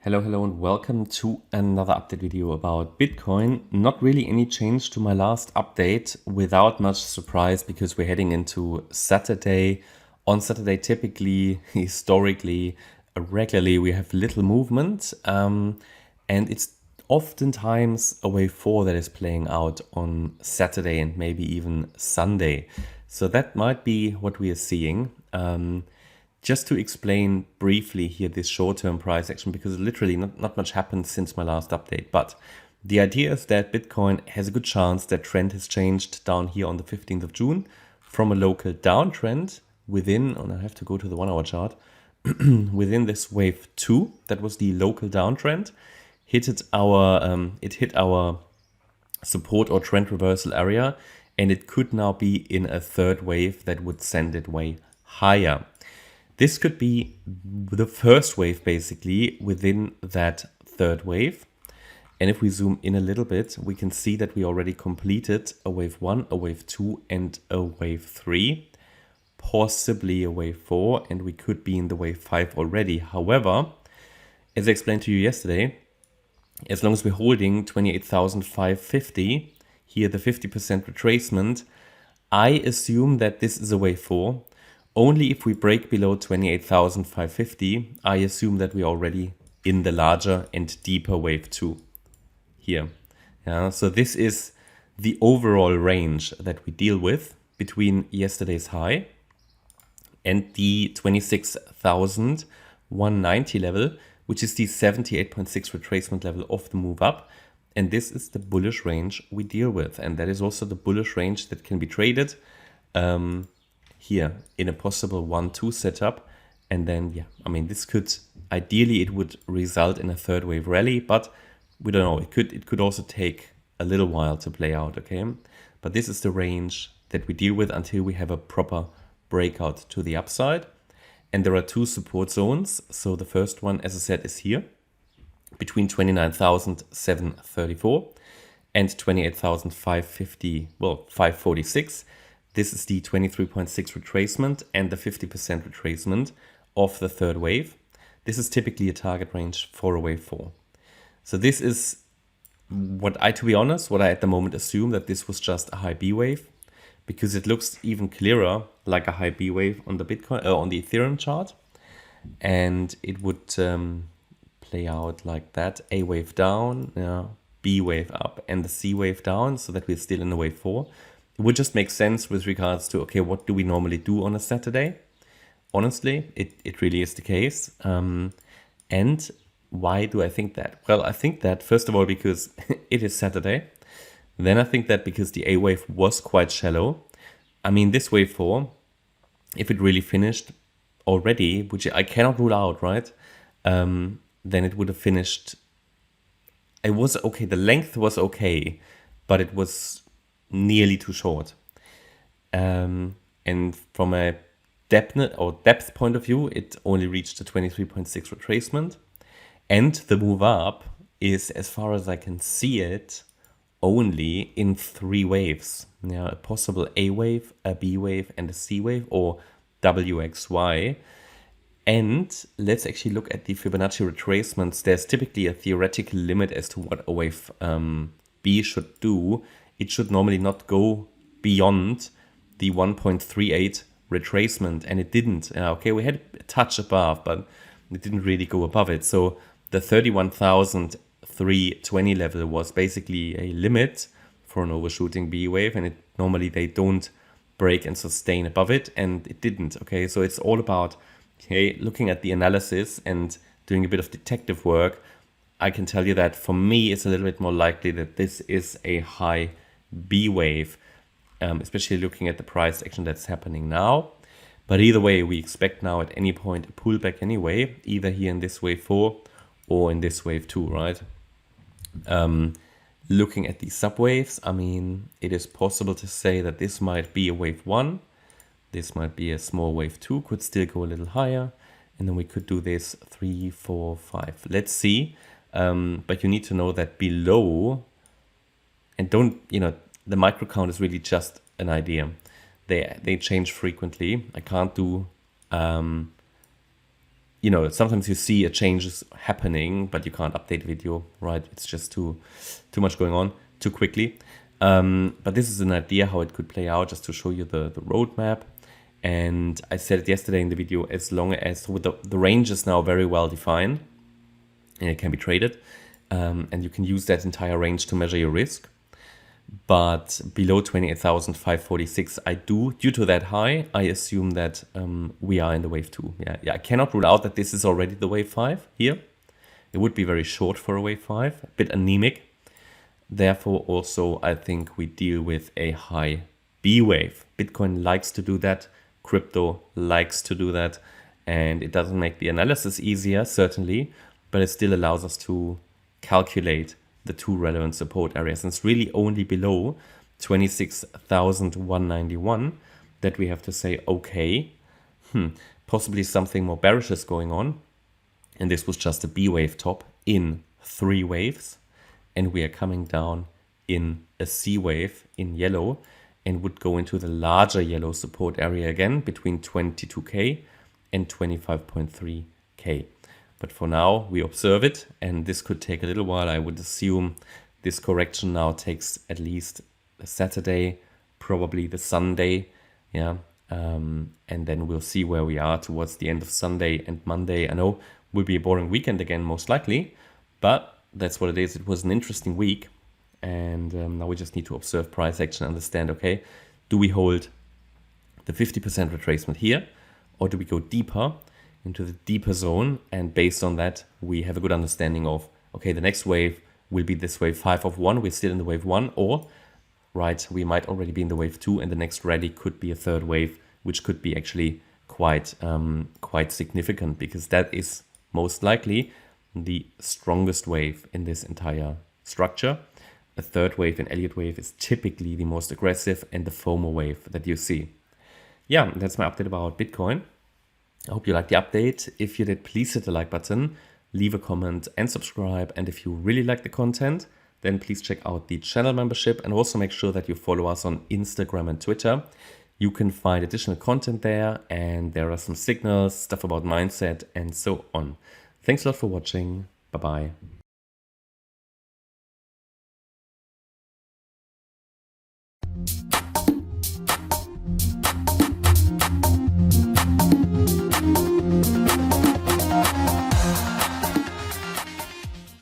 Hello and welcome to another update video about Bitcoin. Not really any change to my last update, without much surprise, because we're heading into Saturday. On Saturday, typically, historically, regularly, we have little movement, and it's oftentimes a wave 4 that is playing out on Saturday and maybe even Sunday. So that might be what we are seeing. Just to explain briefly here this short-term price action, because literally not much happened since my last update. But the idea is that Bitcoin has a good chance that trend has changed down here on the 15th of June from a local downtrend within, and I have to go to the 1 hour chart, within this wave 2, that was the local downtrend, it hit our support or trend reversal area, and it could now be in a third wave that would send it way higher. This could be the first wave basically within that third wave. And if we zoom in a little bit, we can see that we already completed a wave 1, a wave 2 and a wave 3, possibly a wave 4, and we could be in the wave 5 already. However, as I explained to you yesterday, as long as we're holding 28,550, here the 50% retracement, I assume that this is a wave 4. Only if we break below 28,550, I assume that we are already in the larger and deeper wave 2 here. Yeah, so this is the overall range that we deal with between yesterday's high and the 26,190 level, which is the 78.6 retracement level of the move up. And this is the bullish range we deal with. And that is also the bullish range that can be traded here in a possible 1-2 setup. And then, yeah, I mean, this could, ideally it would result in a third wave rally, but we don't know. It could also take a little while to play out, okay? But this is the range that we deal with until we have a proper breakout to the upside. And there are two support zones. So the first one, as I said, is here between 29,734 and 28,550, well, 546. This is the 23.6 retracement and the 50% retracement of the third wave. This is typically a target range for a wave 4. So this is what I at the moment assume, that this was just a high B wave, because it looks even clearer like a high B wave on the Bitcoin on the Ethereum chart, and it would play out like that: A wave down, B wave up, and the C wave down, so that we're still in the wave 4. It would just make sense with regards to, okay, what do we normally do on a Saturday? Honestly, it really is the case. And why do I think that? Well, I think that, first of all, because it is Saturday. Then I think that because the A wave was quite shallow. I mean, this wave 4, if it really finished already, which I cannot rule out, right? Then it would have finished. It was okay. The length was okay, but it was nearly too short. And from a depth point of view, it only reached a 23.6 retracement. And the move up is, as far as I can see it, only in 3 waves. Yeah, a possible A wave, a B wave, and a C wave, or WXY. And let's actually look at the Fibonacci retracements. There's typically a theoretical limit as to what a wave B should do. It should normally not go beyond the 1.38 retracement, and it didn't. Okay, we had a touch above, but it didn't really go above it. So the 31,320 level was basically a limit for an overshooting B wave, and normally they don't break and sustain above it, and it didn't. Okay, so it's all about, okay, looking at the analysis and doing a bit of detective work. I can tell you that for me, it's a little bit more likely that this is a high B wave, especially looking at the price action that's happening now. But either way, we expect now at any point a pullback anyway, either here in this wave 4 or in this wave 2, right? Looking at the subwaves, I mean, it is possible to say that this might be a wave 1. This might be a small wave 2, could still go a little higher. And then we could do this 3, 4, 5. Let's see. But you need to know that below, and don't, the micro count is really just an idea. They change frequently. I can't do you know, sometimes you see a change is happening, but you can't update video, right? It's just too much going on too quickly. But this is an idea how it could play out, just to show you the roadmap. And I said it yesterday in the video, as long as with the range is now very well defined and it can be traded, and you can use that entire range to measure your risk. But below 28,546, due to that high, I assume that we are in the wave 2. Yeah, I cannot rule out that this is already the wave 5 here. It would be very short for a wave 5, a bit anemic. Therefore, also, I think we deal with a high B wave. Bitcoin likes to do that. Crypto likes to do that. And it doesn't make the analysis easier, certainly, but it still allows us to calculate the 2 relevant support areas. And it's really only below 26,191 that we have to say, okay, possibly something more bearish is going on. And this was just a B wave top in 3 waves. And we are coming down in a C wave in yellow and would go into the larger yellow support area again between 22K and 25.3K. But for now, we observe it, and this could take a little while. I would assume this correction now takes at least a Saturday, probably the Sunday, yeah. And then we'll see where we are towards the end of Sunday and Monday. I know will be a boring weekend again, most likely, but that's what it is. It was an interesting week, and now we just need to observe price action, understand, okay, do we hold the 50% retracement here, or do we go deeper into the deeper zone? And based on that, we have a good understanding of, okay, the next wave will be this wave 5 of 1. We're still in the wave 1, or, right, we might already be in the wave 2, and the next rally could be a third wave, which could be actually quite significant, because that is most likely the strongest wave in this entire structure. A third wave in Elliott Wave is typically the most aggressive and the FOMO wave that you see. Yeah, that's my update about Bitcoin. I hope you liked the update. If you did, please hit the like button, leave a comment and subscribe. And if you really like the content, then please check out the channel membership and also make sure that you follow us on Instagram and Twitter. You can find additional content there, and there are some signals, stuff about mindset and so on. Thanks a lot for watching. Bye-bye.